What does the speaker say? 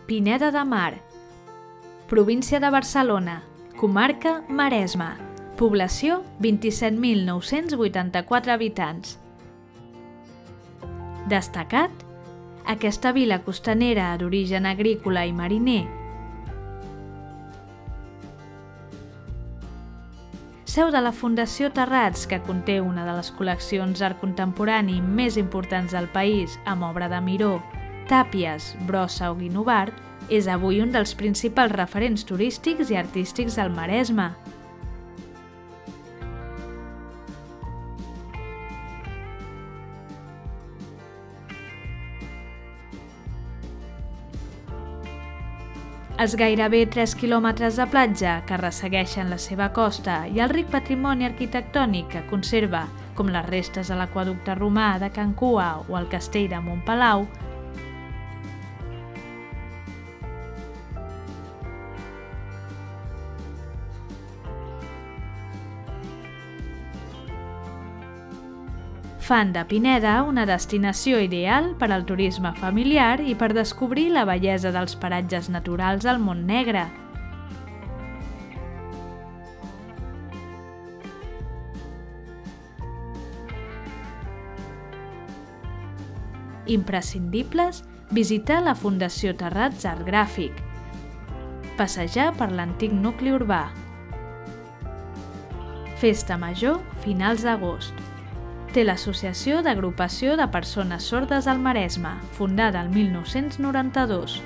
Pineda de Mar, província de Barcelona, comarca Maresme, població 27.984 habitants. Destacat, aquesta vila costanera d'origen agrícola i mariner, seu de la Fundació Terrats, que conté una de les col·leccions d'art contemporani més importants del país amb obra de Miró, Tàpies, Brossa o Guinovart, és avui un dels principals referents turístics i artístics del Maresme. Els gairebé 3 quilòmetres de platja que ressegueixen la seva costa i el ric patrimoni arquitectònic que conserva, com les restes de l'aqüeducte romà de Can Cua o el castell de Montpalau, fan de Pineda una destinació ideal per al turisme familiar i per descobrir la bellesa dels paratges naturals al Montnegre. Imprescindibles, visitar la Fundació Terrats Art Gràfic, passejar per l'antic nucli urbà. Festa Major, finals d'agost. Té l'Associació d'Agrupació de Persones Sordes al Maresme, fundada el 1992.